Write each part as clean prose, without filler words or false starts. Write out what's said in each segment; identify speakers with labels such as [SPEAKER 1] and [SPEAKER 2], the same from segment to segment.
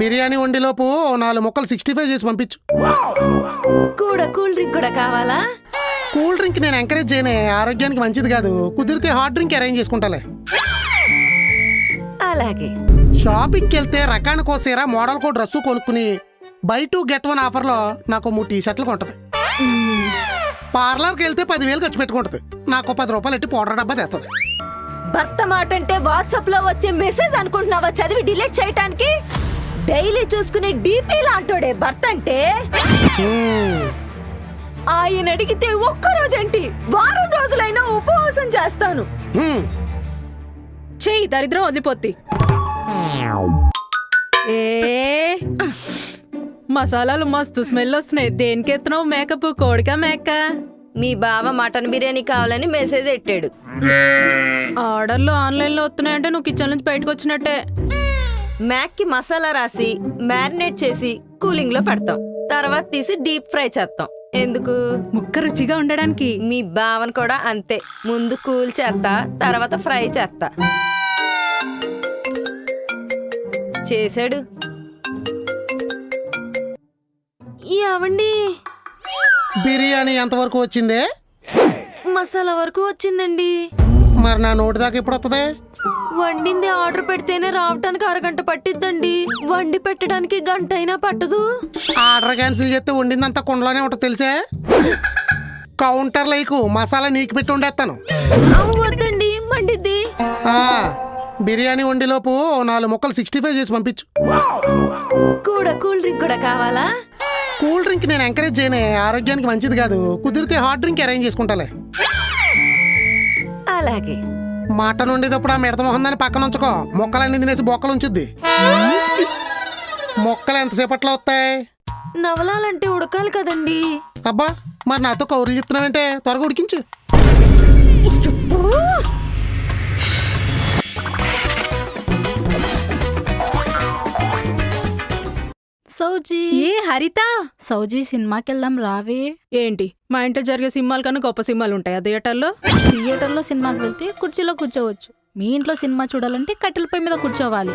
[SPEAKER 1] బిర్యానీ వండిలోపు 4 ముక్కలు 65 చేసి పంపించు.
[SPEAKER 2] కూడా కూల్ డ్రింక్ కూడా కావాలా?
[SPEAKER 1] కూల్ డ్రింక్ నేను ఎంకరేజ్ చేయనే, ఆరోగ్యానికి మంచిది కాదు. కుదిరితే హాట్ డ్రింక్ అరేంజ్ చేసుకుంటాలే.
[SPEAKER 2] అలాగే.
[SPEAKER 1] షాపింగ్కి వెళ్తే రకానికో సీర మోడల్కో డ్రెస్సు కొనుక్కుని బై 2 get 1 ఆఫర్లో నాకు 3 టీ-షర్ట్లు కొంటది. పార్లర్కి వెళ్తే 10,000 ఖర్చు పెట్టుకుంటది. నాకు 10 రూపాయలు ఎట్టి పౌడర్ డబ్బా తెస్తుంది.
[SPEAKER 2] భర్త మాట అంటే వాట్సాప్ లో వచ్చే మెసేజ్ అనుకుంటున్నావా చదివి డిలీట్ చేయటానికి? డైలీ చూసుకునే డీపీ లాంటోడే భర్త అంటే. ఆయన అడిగితే ఒక్కరోజేంటి, వారం రోజులైనా ఉపవాసం చేస్తాను. చెయ్యి, దరిద్రం వదిలిపోద్ది.
[SPEAKER 3] మసాలాలు మస్తు స్మెల్ వస్తున్నాయి. దేనికి ఎత్తున్నావు మేకప్? కోడికా మేక?
[SPEAKER 2] మీ బావ మటన్ బిర్యానీ కావాలని మెసేజ్ పెట్టాడు.
[SPEAKER 3] ఆర్డర్లు ఆన్లైన్ లో వస్తున్నాయంటే నువ్వు కిచెన్ నుంచి బయటకు వచ్చినట్టే.
[SPEAKER 2] మ్యాక్ కి మసాలా రాసి మ్యారినేట్ చేసి కూలింగ్ లో పెడతాం. తర్వాత తీసి డీప్ ఫ్రై చేస్తాం. ఎందుకు?
[SPEAKER 3] ముక్క రుచిగా ఉండడానికి.
[SPEAKER 2] మీ బావన్ కూడా అంతే. ముందు కూల్ చేస్తా, తర్వాత ఫ్రై చేస్తా. చేశాడు. ఏవండి,
[SPEAKER 1] బిర్యానీ ఎంతవరకు వచ్చిందే?
[SPEAKER 2] మసాలా వరకు వచ్చిందండి.
[SPEAKER 1] మరి నా నోటి దాకా ఎప్పుడు వస్తుంది?
[SPEAKER 2] వండింది ఆర్డర్ పెడితేనే రావటానికి అరగంట పట్టిద్దండి. వండి పెట్టడానికి గంట అయినా పట్టదు.
[SPEAKER 1] ఆర్డర్ క్యాన్సిల్ చేస్తే వండిందంతా కుండలోనే ఉంటుంది తెలుసే. కౌంటర్ లేకు, మసాలా నీకు పెట్టి వండేస్తాను.
[SPEAKER 2] వద్దండి, మండిద్ది.
[SPEAKER 1] బిర్యానీ వండిలోపు 4 ముక్కలు 65 చేసి పంపించు.
[SPEAKER 2] కూడా కూల్ డ్రింక్ కూడా కావాలా?
[SPEAKER 1] కూల్ డ్రింక్ నేను ఎంకరేజ్ చేయనే, ఆరోగ్యానికి మంచిది కాదు. కుదిరితే హాట్ డ్రింక్ అరేంజ్ చేసుకుంటాలే.
[SPEAKER 2] అలాగే.
[SPEAKER 1] మటన్ వండేటప్పుడు ఆ మిడత మొహం దాన్ని పక్కన ఉంచుకో. మొక్కలన్నీ తినేసి బొక్కలు ఉంచుద్ది. మొక్కలు ఎంతసేపట్లో వస్తాయి?
[SPEAKER 2] నవలాలంటే ఉడకాలి కదండి.
[SPEAKER 1] అబ్బా, మరి నాతో కౌరులు చెప్తున్నావంటే త్వరగా ఉడికించు.
[SPEAKER 4] సౌజీ,
[SPEAKER 3] ఏ హరిత,
[SPEAKER 4] సౌజీ సినిమాకి వెళ్దాం రావే.
[SPEAKER 3] ఏంటి మా ఇంట్లో జరిగే సినిమాల కన్నా గొప్ప సినిమాలు ఉంటాయా థియేటర్లో?
[SPEAKER 4] థియేటర్లో సినిమాకి వెళ్తే కుర్చీలో కూర్చోవచ్చు. మీ ఇంట్లో సినిమా చూడాలంటే కట్టెలపై మీద కూర్చోవాలి.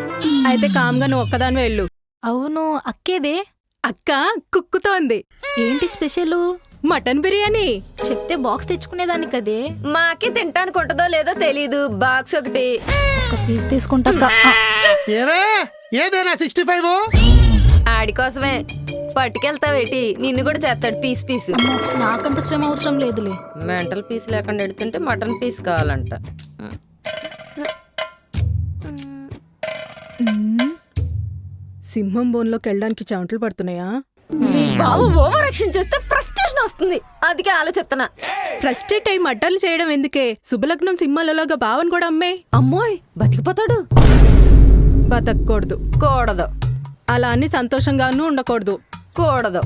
[SPEAKER 3] అయితే కామ్గా నువ్వు ఒక్కదాని వెళ్ళు.
[SPEAKER 4] అవును, అక్కేదే.
[SPEAKER 3] అక్క కుక్కుతోంది.
[SPEAKER 4] ఏంటి స్పెషల్?
[SPEAKER 3] మటన్ బిర్యానీ.
[SPEAKER 4] చెప్తే బాక్స్ తెచ్చుకునేదాన్ని కదే.
[SPEAKER 2] మాకే తింటానికి ఉంటుందో లేదో తెలీదు. బాక్స్ ఒకటి.
[SPEAKER 4] ఒక పీస్ తీసుకుంటా.
[SPEAKER 1] ఏవే ఏదేనా 65?
[SPEAKER 2] ఆడి కోసమే. పట్టుకెళ్తావేటి? నిన్ను కూడా చేస్తాడు పీస్ పీస్.
[SPEAKER 4] నాకంత శ్రమ అవసరం లేదులే.
[SPEAKER 2] మెంటల్ పీస్ లేకుండా ఎడుతుంటే మటన్ పీస్ కావాలంట.
[SPEAKER 3] సింహం బోన్లోకి వెళ్ళడానికి చెమటలు పడుతున్నాయా?
[SPEAKER 2] బావు ఓవర్ యాక్షన్ చేస్తే ఫ్రస్ట్రేషన్ వస్తుంది. అందుకే ఆలోచిస్తున్నా.
[SPEAKER 3] ఫ్రస్ట్రేట్ అయి మడ్డలు చేయడం ఎందుకే? శుభలగ్నం సింహాలలోగా భావన కూడా అమ్మే.
[SPEAKER 2] అమ్మోయ్, బతికిపోతాడు.
[SPEAKER 3] బతకూడదు.
[SPEAKER 2] కూడదు.
[SPEAKER 3] అలా అన్ని సంతోషంగానూ ఉండకూడదు.
[SPEAKER 2] కూడదు.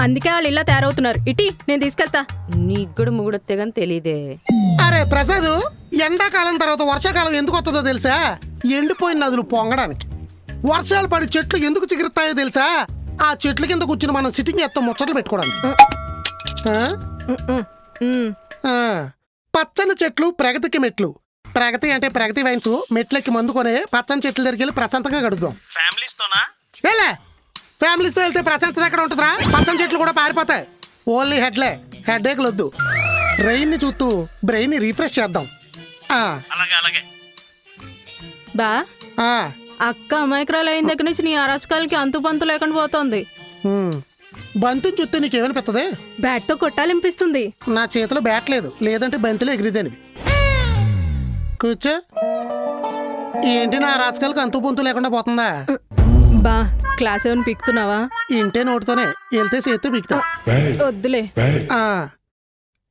[SPEAKER 3] అందుకే వాళ్ళు ఇలా తయారవుతున్నారు. ఇటీ నేను తీసుకెళ్తా.
[SPEAKER 2] నీకు కూడా ముగుడొత్తే గాని తెలీదే.
[SPEAKER 1] అరే ప్రసాద్, ఎండాకాలం తర్వాత వర్షాకాలం ఎందుకు వస్తుందో తెలుసా? ఎండిపోయిన నదులు పొంగడానికి. వర్షాలు పడి చెట్లు ఎందుకు చిగురుతాయో తెలుసా? ఆ చెట్ల కింద కూర్చుని మనం సిట్టింగ్ ఎత్తాం ముచ్చట్లు పెట్టుకోవడానికి. పచ్చని చెట్లు ప్రగతికి మెట్లు. ప్రగతి అంటే ప్రగతి వైన్స్. మెట్లెక్కి మందు కొనే పచ్చని చెట్ల దగ్గరికి వెళ్ళి ప్రశాంతంగా గడుపుదాం. ఫ్యామిలీస్తో వెళ్తే ప్రశాంతత ఎక్కడ ఉంటుందిరా? పచ్చని చెట్లు కూడా పారిపోతాయి. ఓన్లీ హెడ్ఏక్లు వద్దు. బ్రెయిన్ ని చూస్తూ బ్రెయిన్ ని రీఫ్రెష్ చేద్దాం.
[SPEAKER 3] బా, అక్క అమాయకురాలు అయిన దగ్గర నుంచి నీ అరాచకాలకి అంతు పంతు లేకుండా పోతోంది.
[SPEAKER 1] బంతిని చూస్తే నీకేమనిపిస్తుంది?
[SPEAKER 3] బ్యాట్ తో కొట్టాలనిపిస్తుంది.
[SPEAKER 1] నా చేతిలో బ్యాట్ లేదు, లేదంటే బంతిలో ఎగిరిదేనివి. కూర్చో. ఏంటి నా రాజకాలకు అంతు పొంతు లేకుండా పోతుందా?
[SPEAKER 3] బా, క్లాస్ ఏమైనా పీకుతున్నావా?
[SPEAKER 1] ఇంటే నోటితోనే, వెళ్తే చేతితో పీకుతా.
[SPEAKER 3] వద్దులే.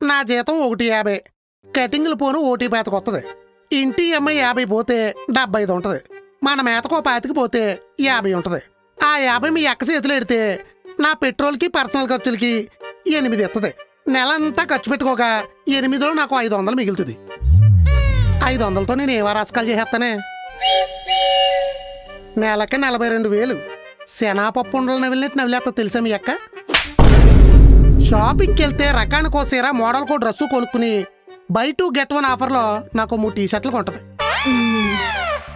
[SPEAKER 1] నా జీతం 150. కటింగ్లు పోను ఓటీ పేతకు వస్తుంది. ఇంటి అమ్మాయి 50 పోతే 75 ఉంటుంది. మన మేతకో 25 పోతే 50 ఉంటుంది. ఆ 50 మీ అక్క చేతిలో ఎడితే నా పెట్రోల్కి పర్సనల్ ఖర్చులకి 8 ఇస్తుంది. నెలంతా ఖర్చు పెట్టుకోక 8లో నాకు 500 మిగులుతుంది. 500తో నేను ఏ వారాసకాలు చేసేస్తానే? నెలకి 42,000. శనాపప్పు ఉండలు నవిలినట్టు నవిలేస్తా తెలుసా మీ అక్క? షాపింగ్కి వెళ్తే రకానికో సీర మోడల్కో డ్రెస్సు కొనుక్కుని బై 2 get 1 ఆఫర్లో నాకు 3 టీ-షర్ట్లు కొంటది.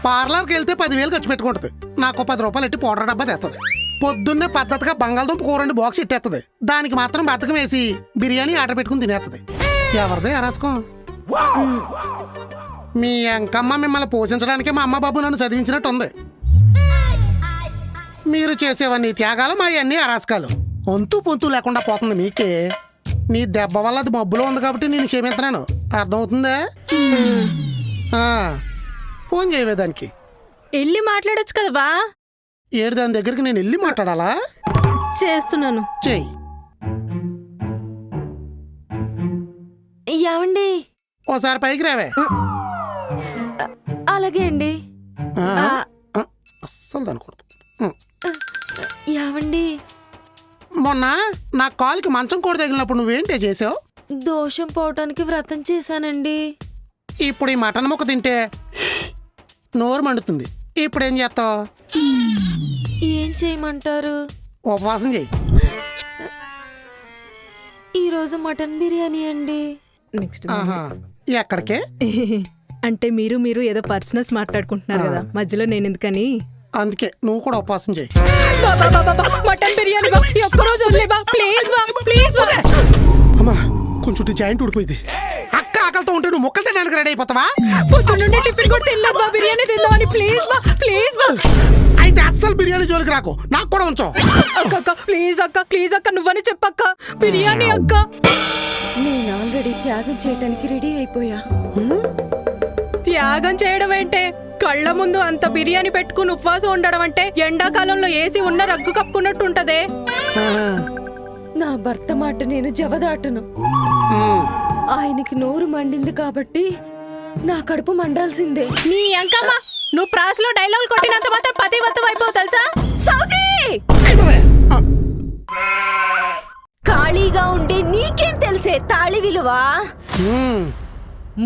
[SPEAKER 1] పార్లర్కి వెళ్తే 10,000 ఖర్చు పెట్టుకుంటుంది. నాకు 10 రూపాయలు ఎట్టి పౌడర్ డబ్బా తెస్తుంది. పొద్దున్నే పద్ధతిగా బంగాళదుంప కూర 2 బాక్స్ ఇట్టేస్తుంది. దానికి మాత్రం బతకం వేసి బిర్యానీ ఆర్డర్ పెట్టుకుని తినేస్తుంది. ఎవరిదే అరాసుకం? మీ అంకమ్మ మిమ్మల్ని పోషించడానికే మా అమ్మ బాబు నన్ను చదివించినట్టు ఉంది. మీరు చేసేవన్నీ త్యాగాలు, మా అన్నీ అరాచకాలు. అంతు పొంతు లేకుండా పోతుంది మీకే. నీ దెబ్బ వల్ల అది మబ్బులో ఉంది కాబట్టి నేను క్షమిస్తున్నాను. అర్థమవుతుందా? ఫోన్ చేయవే దానికి.
[SPEAKER 3] వెళ్ళి మాట్లాడొచ్చు కదా బా.
[SPEAKER 1] ఏడు దాని దగ్గరికి నేను వెళ్ళి మాట్లాడాలా?
[SPEAKER 3] చేస్తున్నాను.
[SPEAKER 1] చెయ్యి.
[SPEAKER 2] ఏమండి?
[SPEAKER 1] ఓసారి పైకి రావే.
[SPEAKER 2] అలాగే అండి.
[SPEAKER 1] అస్సలు దానికూడదు.
[SPEAKER 2] ఏమండి?
[SPEAKER 1] మొన్న నా కాలుకి మంచం కూడా తగిలినప్పుడు నువ్వేంటే చేసావు?
[SPEAKER 2] దోషం పోవటానికి వ్రతం చేశానండి.
[SPEAKER 1] ఇప్పుడు ఈ మటన్ ముక్క తింటే నోరు మండుతుంది. ఇప్పుడు ఏం చేస్తావు?
[SPEAKER 2] ఏం చేయమంటారు?
[SPEAKER 1] ఉపవాసం చెయ్యి.
[SPEAKER 2] ఈరోజు మటన్ బిర్యానీ అండి.
[SPEAKER 3] నెక్స్ట్
[SPEAKER 1] ఆహా. ఎక్కడికే?
[SPEAKER 3] అంటే మీరు ఏదో పర్సనల్స్ మాట్లాడుకుంటున్నారు కదా, మధ్యలో నేను ఎందుకని.
[SPEAKER 1] అందుకే నువ్వు కూడా ఉపవాసం చెయ్యి.
[SPEAKER 3] మటన్ బిర్యానీ బా, ఈ ఒక్క రోజు వదిలే బా, ప్లీజ్ బా, ప్లీజ్ బా.
[SPEAKER 1] అమ్మా కొంచెం జాయింట్ ఊడిపోయింది. అక్క ఆకలితో ఉంటే నువ్వు ముక్కలు తినడానికి రెడీ అయిపోతావా?
[SPEAKER 3] పొద్దున్నుండి టిఫిన్ కూడా తినలేదు బా, బిర్యానీ తిందామని. ప్లీజ్ బా, ప్లీజ్ బా.
[SPEAKER 1] అయితే అస్సలు బిర్యానీ జోలికి రాకు, నాకు కూడా ఉంచు.
[SPEAKER 3] అక్క ప్లీజ్ అక్క, ప్లీజ్ అక్క, నువ్వని చెప్పక్క. బిర్యానీ అక్క.
[SPEAKER 2] నేను ఆల్రెడీ త్యాగం చేయడానికి రెడీ అయిపోయా.
[SPEAKER 3] త్యాగం చేయడం ఏంటే? కళ్ళ ముందు అంత బిర్యానీ పెట్టుకుని ఉపవాసం ఉండడం అంటే ఎండాకాలంలో ఏసీ ఉన్న రగ్గు కప్పుకున్నట్టు ఉంటదే.
[SPEAKER 2] నా భర్త మాట నేను జవదాటను. ఆయనకి నోరు మండింది కాబట్టి నా కడుపు మండాల్సిందే.
[SPEAKER 3] నీ అంకమ్మ, నువ్వు ప్రాస్లో డైలాగ్ కొట్టినంత మాత్రం పతివ్రతం అయిపోవు తెలుసా?
[SPEAKER 2] సౌజీ! ఖాళీగా ఉండే నీకేం తెలిసే తాళి విలువ?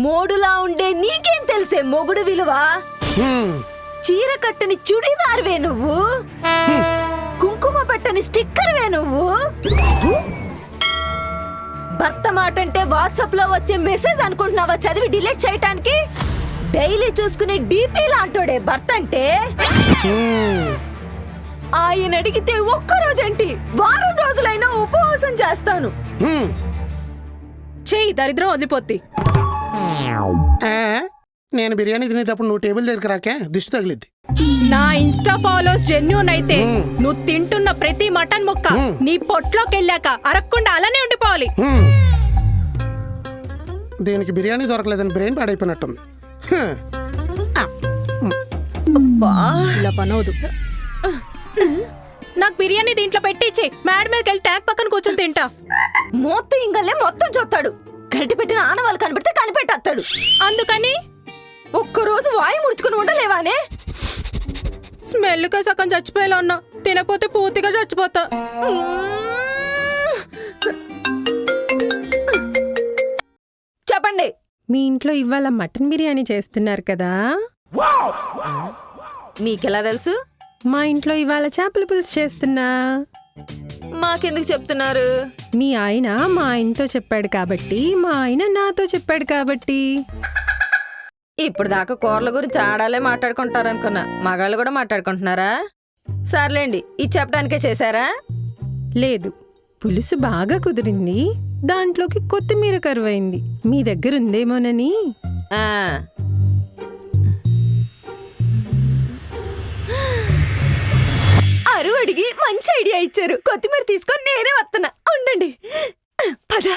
[SPEAKER 2] మోడులా ఉండే నీకేం తెలిసే మొగుడు విలువ? చీర కట్టని చుడిదార్వే నువ్వు, కుంకుమ పట్టని స్టిక్కర్వే నువ్వు. భర్త మాట అంటే వాట్సాప్ లో వచ్చే మెసేజ్ అనుకుంటున్నావా చదివి డిలీట్ చేయటానికి? డైలీ చూసుకునే డీపీ లాంటోడే భర్త అంటే. ఆయన అడిగితే ఒక్కరోజేంటి, వారం రోజులైనా ఉపవాసం చేస్తాను.
[SPEAKER 3] చెయ్యి, దరిద్రం వదిలిపోద్ది.
[SPEAKER 1] నేను బిర్యానీ తినేటప్పుడు నువ్వు టేబుల్ దగ్గర రాకే దిష్టి తగిలిద్ది.
[SPEAKER 3] నా ఇన్స్టా ఫాలోస్ జెన్యూన్ అయితే నువ్వు తింటున్న ప్రతి మటన్ ముక్క నీ పొట్లోకి వెళ్ళాక అరక్కుండా అలానే ఉండిపోవాలి.
[SPEAKER 1] దీనికి బిర్యానీ దొరకలేదని బ్రెయిన్ పాడైపోయినట్టుంది.
[SPEAKER 3] ఇలా పనవదు. నాకు బిర్యానీ దీంట్లో పెట్టించి మేడ మీదకి వెళ్ళి ట్యాగ్ పక్కన కూర్చొని తింటా.
[SPEAKER 2] మొత్తం ఇంగల్లే మొత్తం చూస్తాడు. గరిటి పెట్టిన ఆనవాళ్ళు కనిపెడితే కనిపెట్టేస్తాడు.
[SPEAKER 3] అందుకని
[SPEAKER 2] ఒక్కరోజు వాయి ముడుచుకుని ఉండలేవానే?
[SPEAKER 3] స్మెల్గా సగం చచ్చిపోయేలా ఉన్నా, తినపోతే పూర్తిగా చచ్చిపోతా.
[SPEAKER 2] చెప్పండి.
[SPEAKER 5] మీ ఇంట్లో ఇవాళ మటన్ బిర్యానీ చేస్తున్నారు కదా?
[SPEAKER 2] మీకెలా తెలుసు?
[SPEAKER 5] మా ఇంట్లో ఇవాళ చేపల పులుసు చేస్తున్నా.
[SPEAKER 2] మాకెందుకు చెప్తున్నారు?
[SPEAKER 5] మీ ఆయన మా ఆయనతో చెప్పాడు కాబట్టి, మా ఆయన నాతో చెప్పాడు కాబట్టి.
[SPEAKER 2] ఇప్పుడు దాకా కూరల గురించి ఆడాలే మాట్లాడుకుంటారనుకున్నా, మగాళ్ళు కూడా మాట్లాడుకుంటున్నారా? సర్లేండి, ఇది చెప్పడానికే చేశారా?
[SPEAKER 5] లేదు, పులుసు బాగా కుదిరింది, దాంట్లోకి కొత్తిమీర కరువైంది. మీ దగ్గర ఉందేమోనని.
[SPEAKER 2] ఆ. అరువు అడిగి మంచి ఐడియా ఇచ్చారు. కొత్తిమీర తీసుకొని నేనే వస్తున్నా, ఉండండి. పద.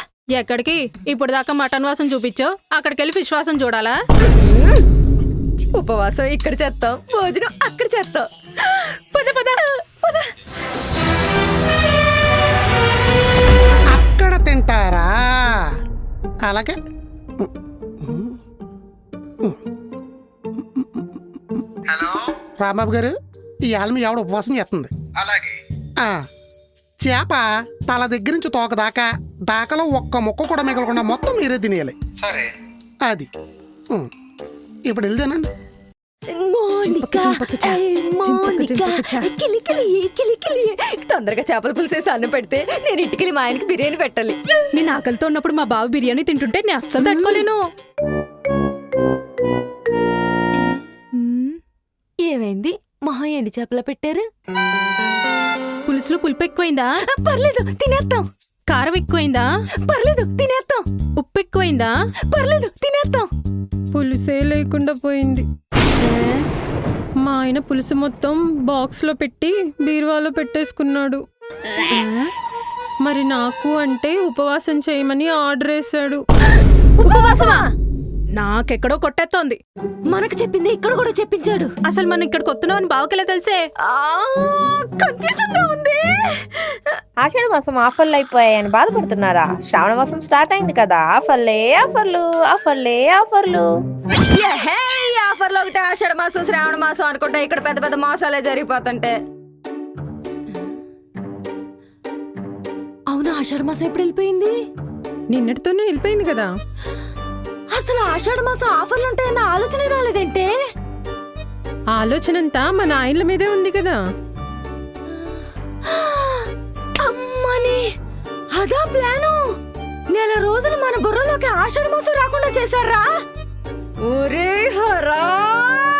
[SPEAKER 3] ఎక్కడికి? ఇప్పుడు దాకా మటన్ వాసన చూపించావు, అక్కడికి వెళ్ళి ఫిష్ వాసన చూడాలా?
[SPEAKER 2] ఉపవాసం ఇక్కడ చేస్తాం, భోజనం అక్కడ చేస్తాం. పద పద పద.
[SPEAKER 1] అక్కడ తింటారా? అలాగే రాంబాబు గారు, ఈ ఆల్మ ఎవడ ఉపవాసం చేస్తుంది.
[SPEAKER 6] అలాగే
[SPEAKER 1] చేప తల దగ్గర నుంచి తోక దాకా, దాకలో ఒక్క ముక్క కూడా మిగలకుండా మొత్తం మీరే తినేయాలి.
[SPEAKER 6] సరే.
[SPEAKER 1] అది ఇప్పుడు వెళ్దానండి.
[SPEAKER 2] తొందరగా చేపల పులుసేసి అన్నం పెడితే నేను ఇంటికి మా ఆయనకి బిర్యానీ పెట్టాలి.
[SPEAKER 3] నేను ఆకలితో ఉన్నప్పుడు మా బావ బిర్యానీ తింటుంటే నేను అస్సలు తట్టుకోలేను.
[SPEAKER 2] ఏమైంది? మహా ఎండి చేపల పెట్టారు.
[SPEAKER 3] పులుసులో పులుపు ఎక్కువైందా?
[SPEAKER 2] పర్లేదు తినేస్తాం.
[SPEAKER 3] కారం ఎక్కువైందా?
[SPEAKER 2] పర్లేదు తినేస్తాం.
[SPEAKER 3] ఉప్పు ఎక్కువైందా?
[SPEAKER 2] పర్లేదు తినేస్తాం.
[SPEAKER 5] పులుసే లేకుండా పోయింది. మా ఆయన పులుసు మొత్తం బాక్స్లో పెట్టి బీరువాలో పెట్టేసుకున్నాడు. మరి నాకు అంటే ఉపవాసం చేయమని ఆర్డర్ వేశాడు.
[SPEAKER 2] ఉపవాసమా?
[SPEAKER 3] నాకెక్కడో కొట్టేస్తోంది.
[SPEAKER 2] మనకు చెప్పింది ఇక్కడ కూడా చెప్పించాడు.
[SPEAKER 3] అసలు మనం ఇక్కడికి వస్తున్నాం అని బావకెలా తెలిసే?
[SPEAKER 2] కన్ఫ్యూజన్ గా ఉంది.
[SPEAKER 6] ఆషాఢ మాసం ఆఫర్లు అయిపోయాయని బాధపడుతున్నారా? శ్రావణ మాసం స్టార్ట్ అయింది కదా, ఆఫర్లే ఆఫర్లు ఆఫర్లే ఆఫర్లు.
[SPEAKER 2] ఆఫర్లో ఒకటి ఆషాఢ మాసం శ్రావణ మాసం అనుకుంటా ఇక్కడ పెద్ద పెద్ద మోసాలే జరిగిపోతుంటే. అవును, ఆషాఢ మాసం ఎప్పుడు వెళ్ళిపోయింది?
[SPEAKER 5] నిన్నటితోనే వెళ్ళిపోయింది కదా.
[SPEAKER 2] అసలు ఆషాఢ మాసం ఆఫర్లు ఉంటాయన్న ఆలోచనే రాలేదేంటే?
[SPEAKER 5] ఆలోచనంతా మన ఆయనల మీదే ఉంది కదా.
[SPEAKER 2] అమ్మని అదా ప్లాను. నెల రోజులు మన బుర్రలోకి ఆషాఢ మాసం రాకుండా చేశారా? ఒరే